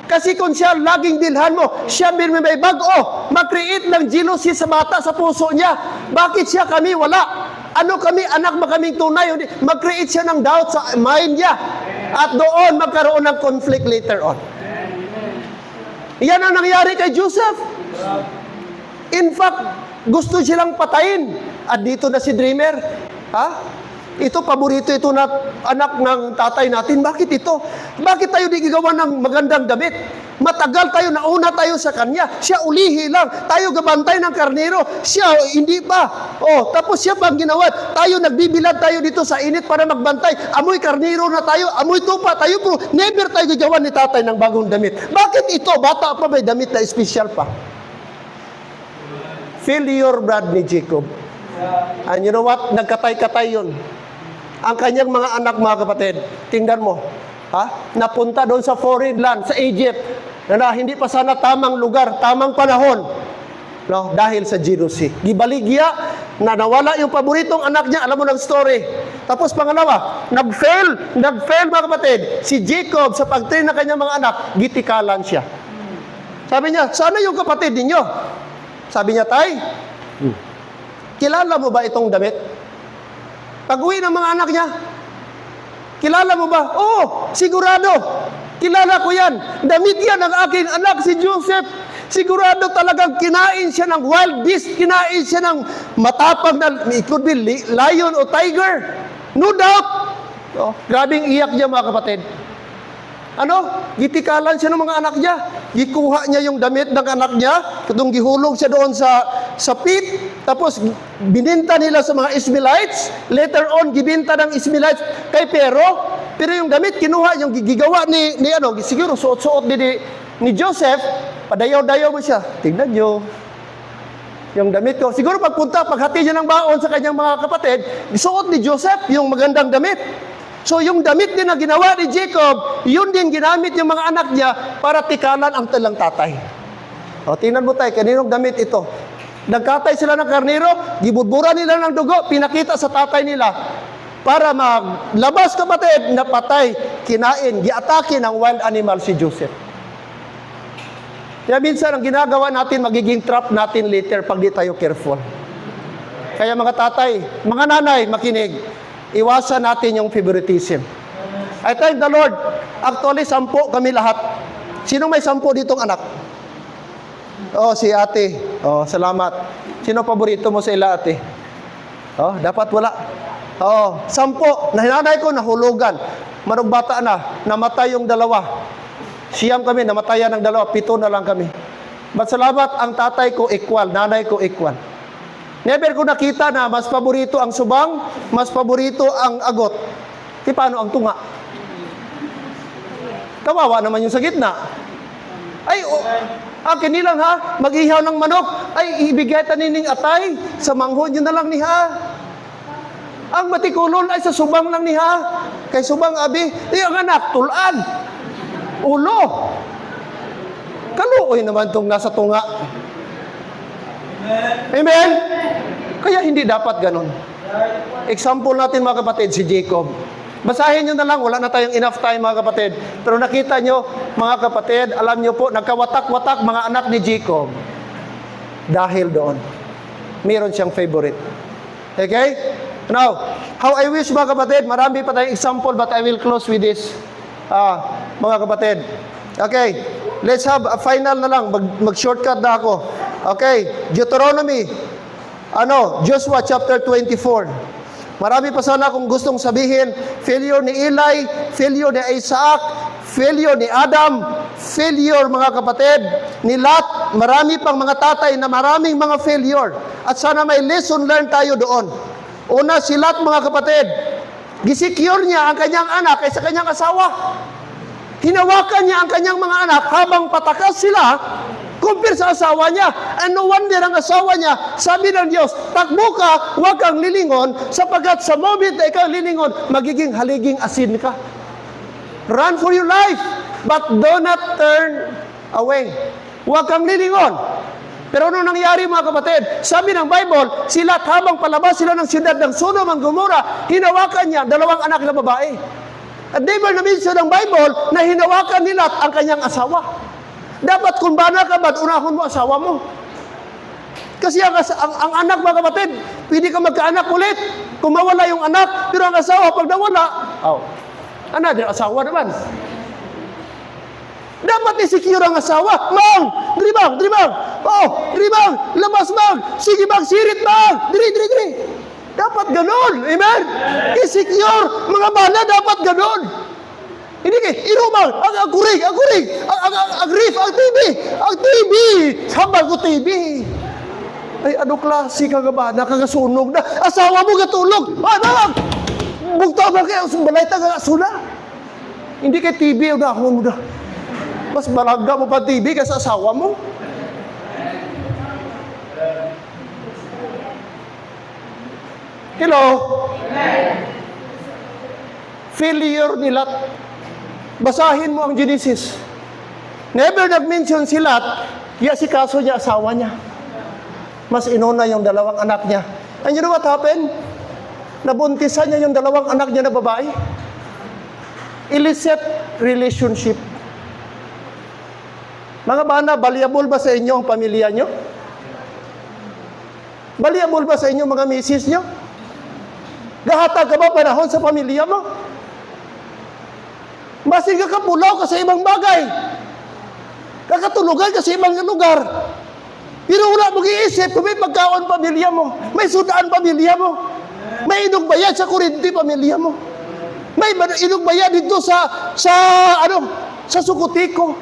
Kasi kung siya laging bilhan mo, siya may bago, mag-create ng jealousy sa bata sa puso niya. Bakit siya, kami wala? Ano kami, anak ba kaming tunay? Mag-create siya ng doubt sa mind niya. At doon, magkaroon ng conflict later on. Yan ang nangyari kay Joseph. In fact, gusto silang patayin. At dito na si Dreamer. Ha? Ito, paborito ito na anak ng tatay natin. Bakit ito? Bakit tayo di gagawa ng magandang damit? Matagal tayo, nauna tayo sa kanya. Siya ulihi lang. Tayo gabantay ng karnero. Siya, hindi pa. Oh, tapos siya pang ginawa. Tayo, nagbibilad tayo dito sa init para magbantay. Amoy karnero na tayo. Amoy tupa tayo. Pero never tayo gagawa ni tatay ng bagong damit. Bakit ito? Bata pa may damit na espesyal pa. Failure, Brad, ni Jacob. And you know what? Nagkatay-katay yun. Ang kanyang mga anak, mga kapatid, tingnan mo, ha? Napunta doon sa foreign land, sa Egypt, na hindi pa sana tamang lugar, tamang panahon. No? Dahil sa jealousy. Gibaligya, na nawala yung paboritong anak niya, alam mo ng story. Tapos pangalawa, nag-fail, mga kapatid, si Jacob sa pag-train ng kanyang mga anak, gitikalan siya. Sabi niya, sana yung kapatid ninyo? Sabi niya, tay, kilala mo ba itong damit? Pag-uwi ng mga anak niya, kilala mo ba? Oo, sigurado. Kilala ko yan. Damit yan ng aking anak, si Joseph. Sigurado talagang kinain siya ng wild beast. Kinain siya ng matapang na, it could be lion o tiger. No doubt. Oh, grabing iyak niya, mga kapatid. Ano? Gitikalan siya ng mga anak niya. Gikuha niya yung damit ng anak niya. Katong gihulog siya doon sa pit. Tapos, bininta nila sa mga Ishmaelites. Later on, gibinta ng Ishmaelites kay Pero. Pero yung damit, kinuha, yung gigawa ni siguro suot-suot ni Joseph. Padayaw-dayaw mo siya. Tingnan nyo. Yung damit ko. Siguro paghati niya ng baon sa kanyang mga kapatid, isuot ni Joseph yung magandang damit. So yung damit din na ginawa ni Jacob, yun din ginamit yung mga anak niya para tikalan ang talang tatay. O, tingnan mo tayo, kaninong damit ito? Nagkatay sila ng karnero, gibudbura nila ng dugo, pinakita sa tatay nila para maglabas kapatid, napatay, kinain, giatake ng wild animal si Joseph. Kaya minsan ang ginagawa natin, magiging trap natin later pag di tayo careful. Kaya mga tatay, mga nanay, makinig. Iwasan natin yung favoritism. I thank the Lord. Actually, 10 kami lahat. Sino may 10 ditong anak? Oh, si ate. Oh, salamat. Sino paborito mo sa ila ate? Oh, dapat wala. Oh, 10. Nanay ko nahulugan. Marugbata na. Namatay yung 2. Siyam kami, namatayan ng 2. 7 na lang kami. But salamat, ang tatay ko equal, nanay ko equal. Never ko nakita na mas paborito ang subang, mas paborito ang agot. Di paano ang tunga? Kawawa naman yung sa gitna. Ay, akin nilang ha, mag-ihaw ng manok. Ay, ibigay tanining atay, sa manghod yun na lang niha. Ang matikulon ay sa subang lang niha. Kay subang abi, ang anak, tulad. Ulo. Kaluoy naman itong nasa tunga. Amen? Kaya hindi dapat ganon. Example natin mga kapatid, si Jacob. Basahin nyo na lang, wala na tayong enough time mga kapatid. Pero nakita nyo, mga kapatid, alam nyo po, nagkawatak-watak mga anak ni Jacob. Dahil doon, meron siyang favorite. Okay? Now, how I wish mga kapatid, marami pa tayong example, but I will close with this, mga kapatid. Okay, let's have a final na lang, mag-shortcut na ako. Okay, Deuteronomy, Joshua chapter 24. Marami pa sana akong gustong sabihin. Failure ni Eli, failure ni Isaac, failure ni Adam, failure mga kapatid ni Lot. Marami pang mga tatay na maraming mga failure. At sana may lesson learned tayo doon. Una, si Lot mga kapatid, gisecure niya ang kanyang anak kaysa kanyang asawa. Hinawakan niya ang kanyang mga anak habang patakas sila compare sa asawa niya. And no wonder ang asawa niya, sabi ng Diyos, takbo ka, huwag kang lilingon, sapagkat sa moment na ikaw lilingon, magiging haliging asin ka. Run for your life, but do not turn away. Huwag kang lilingon. Pero ano nangyari mga kapatid? Sabi ng Bible, sila habang palabas sila ng siyudad ng Sodom at Gomorrah, hinawakan niya dalawang anak na babae. At never na-mention ng Bible na hinawakan ni Lot ang kanyang asawa. Dapat kung bana ka ba't unahon mo asawa mo? Kasi ang anak mga kapatid, pwede ka magkaanak ulit. Kung mawala yung anak, pero ang asawa pag nawala, din asawa naman. Dapat i-secure ang asawa. Mang! Dribang! Dribang! Labas mang! Sige bang, sirit bang! Diri! Dapat ganun. Amen? I-secure. Mga bana, dapat ganun. Hindi irumang, ang kurig, ang riff, ang TV. Sabag ko TV. Ay, ano klase ka ba? Nakagasunog na. Asawa mo gatulog. Bang! Bugtaw na kayo, sumbalay taga suna. Hindi kay TV, unahon mo na. Mas malaga mo pa TV kaysa asawa mo. Hello? Failure ni Lot. Basahin mo ang Genesis. Never nag-mention si Lot, kaya si kaso niya, asawa niya. Mas inuna yung dalawang anak niya. And you know what happened? Nabuntisan niya yung dalawang anak niya na babae. Illicit relationship. Mga bana, valuable ba sa inyo ang pamilya nyo? Valuable ba sa inyo mga misis nyo? Gahatag ka ba panahon sa pamilya mo? Basig ka kapulaw ka sa ibang bagay. Kakatulugan ka sa ibang lugar. Pero wala mong iisip kung may pagkaon pamilya mo. May sudaan pamilya mo. May inugbayad sa kurinti pamilya mo. May inugbayad dito sa sukutiko.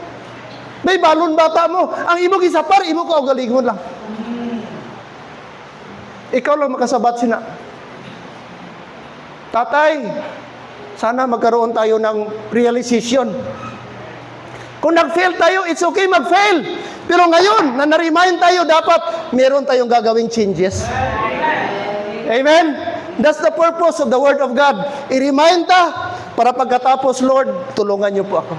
May balon bata mo. Ang imong isapar, imo ka o galingon lang. Ikaw lang makasabat sina. Tatay, sana magkaroon tayo ng realization. Kung nag-fail tayo, it's okay mag-fail. Pero ngayon, na na-remind tayo, dapat meron tayong gagawing changes. Amen? That's the purpose of the Word of God. I-remind ta, para pagkatapos, Lord, tulungan niyo po ako.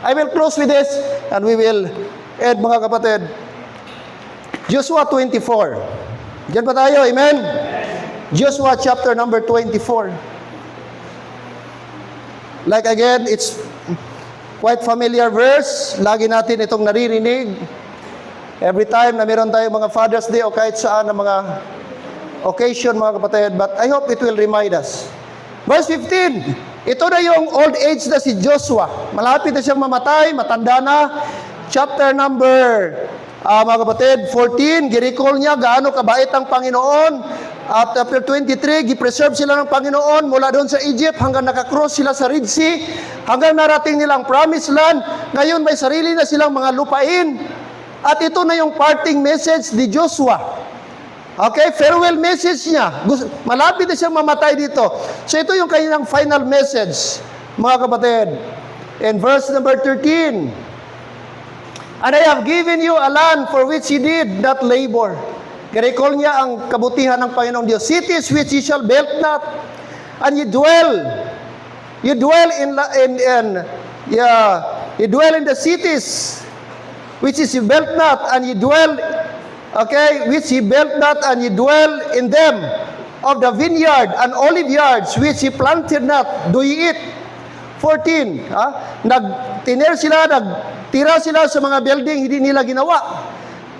I will close with this, and we will end, mga kapatid. Joshua 24. Diyan pa tayo, amen? Joshua chapter number 24. Like again, it's quite familiar verse. Lagi natin itong naririnig. Every time na meron tayong mga Father's Day o kahit saan na mga occasion, mga kapatid. But I hope it will remind us. Verse 15. Ito na yung old age na si Joshua. Malapit na siyang mamatay, matanda na. Chapter number, mga kapatid, 14. Giricall niya gaano kabait ang Panginoon. At chapter 23, gipreserve sila ng Panginoon mula doon sa Egypt hanggang nakakross sila sa Red Sea, hanggang narating nilang promised land. Ngayon may sarili na silang mga lupain. At ito na yung parting message ni Joshua. Okay, farewell message niya. Malapit na siyang mamatay dito. So ito yung kanyang final message, mga kapatid. In verse number 13, and I have given you a land for which ye did not labor. Recall niya ang kabutihan ng Panginoong Diyos. Cities which ye shall build not, and ye dwell in the cities which is ye built not, and ye dwell, which ye built not, and ye dwell in them. of the vineyard and olive yards which he planted not, do ye eat. 14, nagtiner sila, nagtira sila sa mga building, hindi nila ginawa.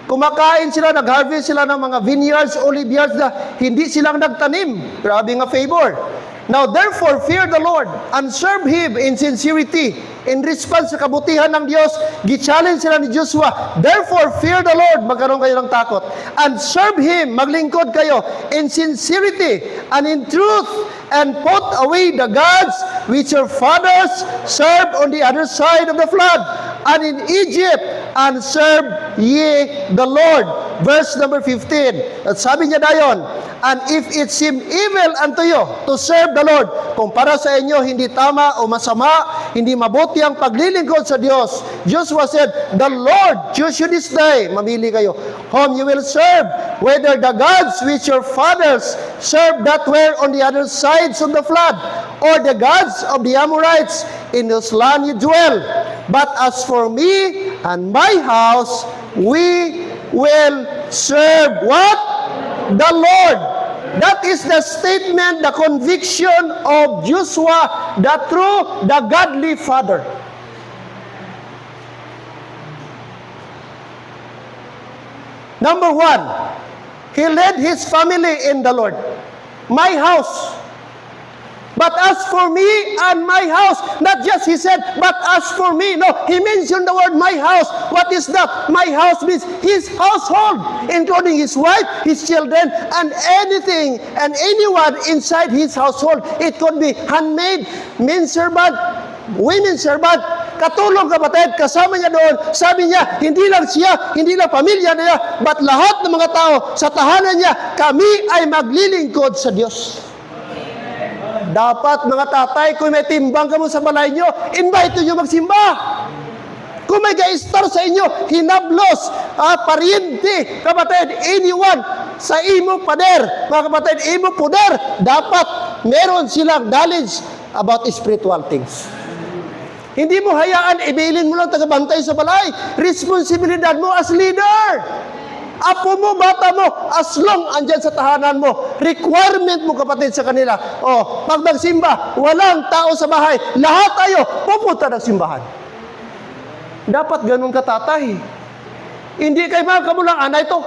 Kumakain sila, nag-harvest sila ng mga vineyards, olive yards na hindi silang nagtanim. Grabe nga favor. Now, therefore, fear the Lord and serve Him in sincerity. In response sa kabutihan ng Diyos, gi-challenge sila ni Joshua. Therefore, fear the Lord. Magkaroon kayo ng takot. And serve Him. Maglingkod kayo in sincerity and in truth. And put away the gods which your fathers served on the other side of the flood. And in Egypt, and serve ye the Lord. Verse number 15. At sabi niya dayon, and if it seem evil unto you to serve the Lord, kung para sa inyo hindi tama o masama, hindi mabuti ang paglilingkod sa Diyos, Joshua said, the Lord choose you this day, mamili kayo, whom you will serve, whether the gods which your fathers served that were on the other sides of the flood, or the gods of the Amorites in whose land you dwell. But as for me and my house, we will serve what? The Lord. That is the statement, the conviction of Joshua, the true, the godly father. Number one, he led his family in the Lord. My house. But as for me and my house, not just he said, but as for me. No, he mentioned the word my house. What is that? My house means his household, including his wife, his children, and anything and anyone inside his household. It could be handmaid, men servant, women servant, katulong kapatid, kasama niya doon. Sabi niya, hindi lang siya, hindi lang pamilya niya, but lahat ng mga tao sa tahanan niya, kami ay maglilingkod sa Diyos. Dapat mga tatay, kung may timbang ka mo sa balay nyo, invite nyo magsimba. Kung may ga-star sa inyo, hinablos, pariente, kapatid, anyone, sa imo pader, mga kapatid, imo poder, dapat meron silang knowledge about spiritual things. Hindi mo hayaan, ibilin mo lang tagabantay sa balay. Responsibilidad mo as leader. Apo mo, bata mo, as long andyan sa tahanan mo, requirement mo kapatid sa kanila. Pag magsimba, walang tao sa bahay, lahat tayo pupunta ng simbahan. Dapat ganun ka tatay. Hindi kay mga kamulang anay to.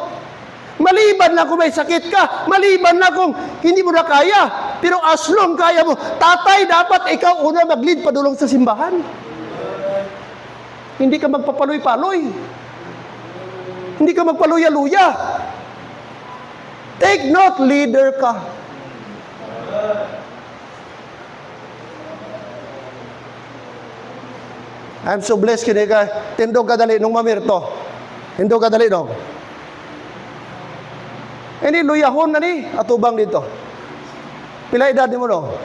Maliban na kung may sakit ka, maliban na kung hindi mo na kaya, pero as long kaya mo, tatay, dapat ikaw una mag-lead padulong sa simbahan. Hindi ka magpapaloy-paloy. Hindi ka magpaluya-luya. Take note, leader ka. I'm so blessed kini ka. Tindog ka dali nung mamirto. Tindog ka dali nung. Ini luyahon na ni atubang dito. Pila edad mo no?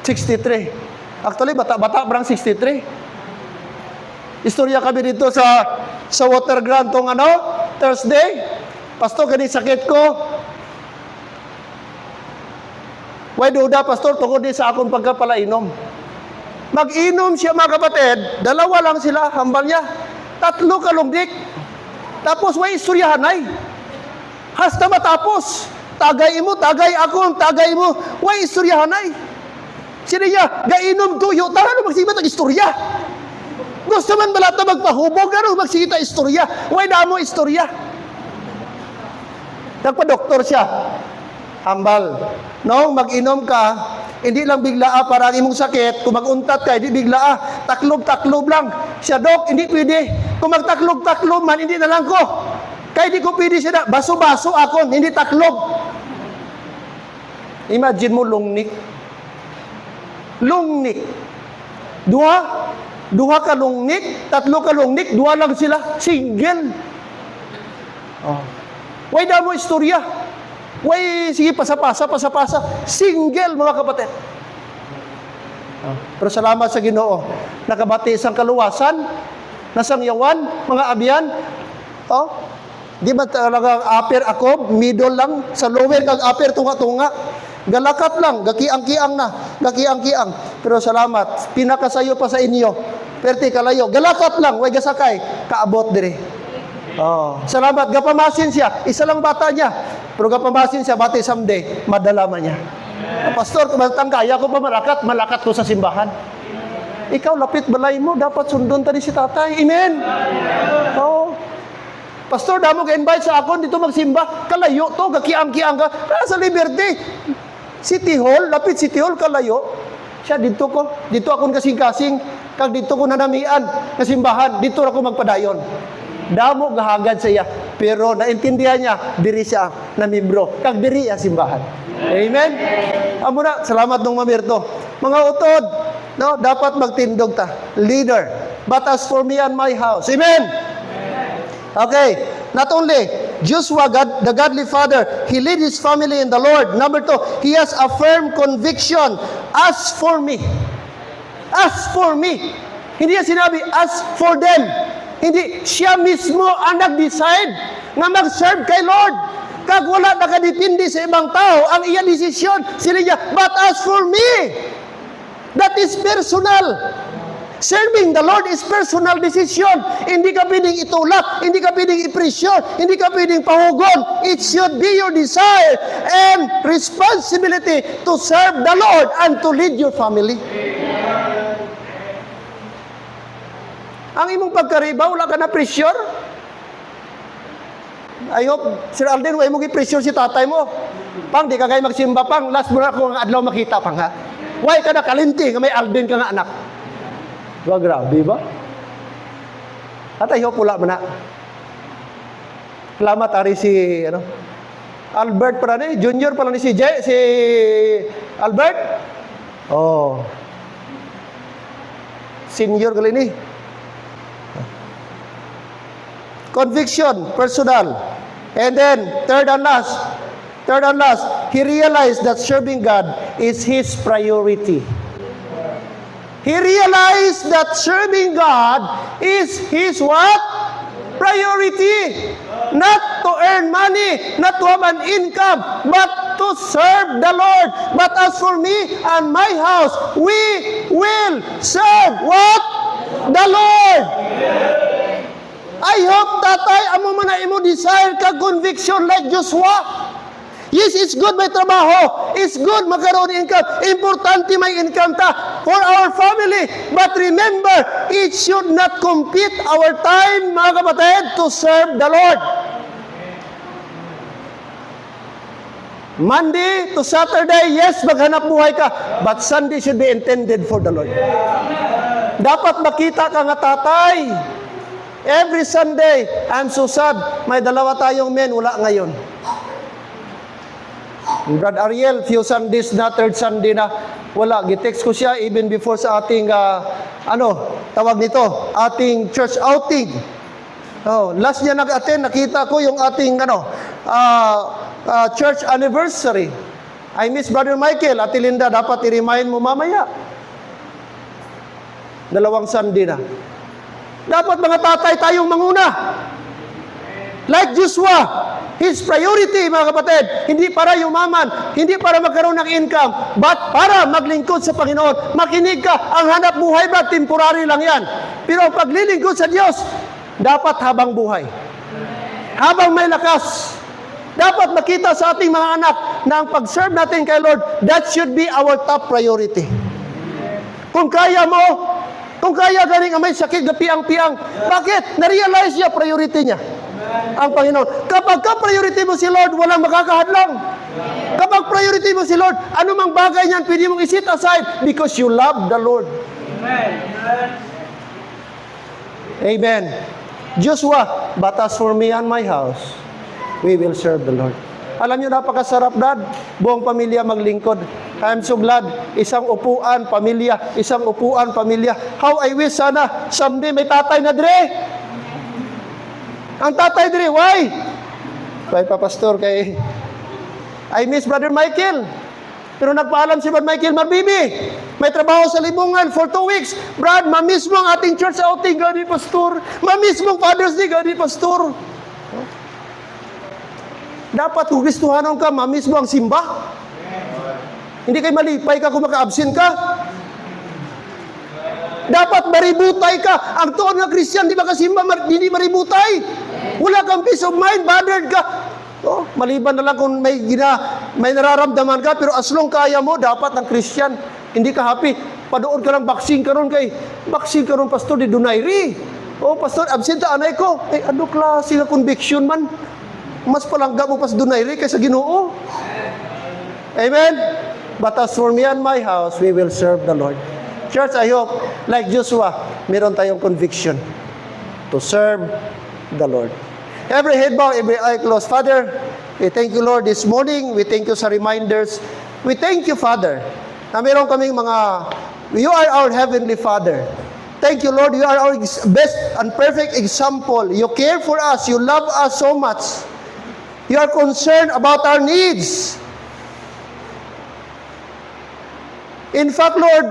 63. Actually, bata brang 63. Istorya kami dito sa water grant tong Thursday. Pastor, gani sakit ko. Why duda, Pastor, tungkol din sa akong pagkapalainom. Mag-inom siya mga kapatid, dalawa lang sila, hambal niya. 3 kalungdik. Tapos, way istoryahan ay. Hasta matapos. Tagay mo, tagay ako, tagay mo. Way istoryahan ay. Sila niya, gainom tuyo. Tara na magsibat ang istorya. Gusto man balata magpahubog, ano, magsikita istorya. Why na mo istorya? Nagpa-doktor siya. Hambal. No, mag-inom ka, hindi lang bigla para ang imong sakit. Kung mag-untat ka, hindi bigla taklob-taklob lang. Siya, Dok, hindi pwede. Kung magtaklob-taklob man, hindi na lang ko. Kaya hindi ko pwede siya na, baso-baso ako, hindi taklob. Imagine mo, lungnik. Lungnik. Duha ka lungnik, 3 ka lungnik, 2 lang sila. Single. Why na mo istorya? Why, sige, pasapasa. Single, mga kapatid. Pero salamat sa Ginoo. Nakabati isang kaluwasan, nasangyawan, mga abyan. Di ba talaga upper ako, middle lang, sa lower kag upper, tunga-tunga. Galakat lang, gakiang-kiang na, gakiang-kiang. Pero salamat, pinakasayo pa sa inyo. Perti kalayo, galakat lang, way gasakay, kaabot dire. Oh, salamat. Gapamasin siya. Isa lang bata niya. Pero gapamasin siya, bati someday, madalama niya. Pastor, kumantang kaya ko pa malakat ko sa simbahan. Ikaw, lapit balay mo, dapat sundon tadi si tatay. Amen? Oh. Pastor, damo ka-invite sa akon dito magsimba. Kalayo to, gakiang-kiang ka. Sa Liberty. City Hall, lapit City Hall, kalayo. Siya, dito akong kasing-kasing. Kag dito ko nanamian, na simbahan. Dito ako magpadayon. Damo gahagad sa iya. Pero naintindihan niya, diri siya na membro. Kag diri ang simbahan. Amen? Amo na, salamat nung mamirto. Mga utod, no, dapat magtindog ta. Leader. But as for me and my house. Amen? Okay. Not only Joshua, the godly father, he led his family in the Lord. Number 2, he has a firm conviction. As for me. As for me. Hindi niya sinabi, as for them. Hindi, siya mismo ang nag-decide nga mag-serve kay Lord. Kag wala nakadepende sa ibang tao, ang iya desisyon, sila niya, but as for me, that is personal. Serving the Lord is personal decision. Hindi ka pwedeng itulak, hindi ka pwedeng i-pressure, hindi ka pwedeng pahugon. It should be your desire and responsibility to serve the Lord and to lead your family. Ang imong pagkariba, wala ka na pressure. I hope, Sir Alden, wala mong i-pressure si tatay mo. Pang, di ka kayo magsimba, pang, last mo na akong adlaw makita, pang, ha? Why ka na kalinti, nga may Alden ka nga anak? Diba, grabe ba? At I hope, wala mo na. Salamat, ari si, Albert pa na junior pa lang ni si Albert? Oh. Senior gali ni. Conviction, personal. And then, third and last, he realized that serving God is his priority. He realized that serving God is his what? Priority. Not to earn money, not to have an income, but to serve the Lord. But as for me and my house, we will serve what? The Lord. I hope, tatay, amo man na imo desire ka conviction like Joshua. Yes, it's good may trabaho. It's good magkaroon income. Importante may income ta for our family. But remember, it should not compete our time, mga kapatid, to serve the Lord. Monday to Saturday, yes, maghanap buhay ka. But Sunday should be intended for the Lord. Dapat makita ka nga, tatay. Every Sunday, I'm so sad. May dalawa tayong men, wala ngayon. Brad Ariel, few Sundays na, third Sunday na, wala. Gitext ko siya even before sa ating, tawag nito, ating church outing. Oh, last niya nag-attend, nakita ko yung ating, church anniversary. I miss Brother Michael. Ate Linda, dapat i-remind mo mamaya. Dalawang Sunday na. Dapat mga tatay tayong manguna. Like Joshua, his priority, mga kapatid, hindi para yumaman, hindi para magkaroon ng income, but para maglingkod sa Panginoon. Makinig ka, ang hanap buhay ba, temporary lang yan. Pero paglilingkod sa Diyos, dapat habang buhay. Habang may lakas. Dapat makita sa ating mga anak na ang pag-serve natin kay Lord, that should be our top priority. Kung kaya mo, kung kaya galing ang may sakit na piang-piang, bakit? Na-realize niya priority niya. Ang Panginoon. Kapag ka-priority mo si Lord, walang makakahadlang. Kapag priority mo si Lord, anumang bagay niyan, pwede mong isit aside because you love the Lord. Amen. Joshua, but as for me and my house, we will serve the Lord. Alam niyo, napakasarap, Dad. Buong pamilya maglingkod. I'm so glad. Isang upuan, pamilya. Isang upuan, pamilya. How I wish sana someday may tatay na dire. Ang tatay dire, why? Kay Pastor, kay I miss Brother Michael. Pero nagpaalam si Brother Michael Marbibi. May trabaho sa Libungan for 2 weeks. Brad, mamiss mo ang ating church outing, gani Pastor. Mamiss mo ang Father's Day, gani Pastor. Dapat kung Kristohanon ka, mamiss mo ang simba. Hindi kayo malipay ka kung maka-absent ka. Dapat maributay ka. Ang tuon nga Christian, di ba kasimba, hindi maributay? Wala kang peace of mind, bothered ka. Oh, maliban na lang kung may nararamdaman ka, pero as long kaya mo, dapat ng Christian, hindi ka happy. Padoon ka lang, vaccine ka ron pastor, di Donairi. Oh, pastor, absent anay ko. Ano klase nga conviction man? Mas palangga mo pas Donairi kaysa Ginoo. Amen? But as for me and my house, we will serve the Lord. Church, I hope, like Joshua, meron tayong conviction to serve the Lord. Every head bow, every eye closed. Father, we thank you, Lord, this morning. We thank you sa reminders. We thank you, Father, na meron kaming you are our Heavenly Father. Thank you, Lord, you are our best and perfect example. You care for us. You love us so much. You are concerned about our needs. In fact, Lord,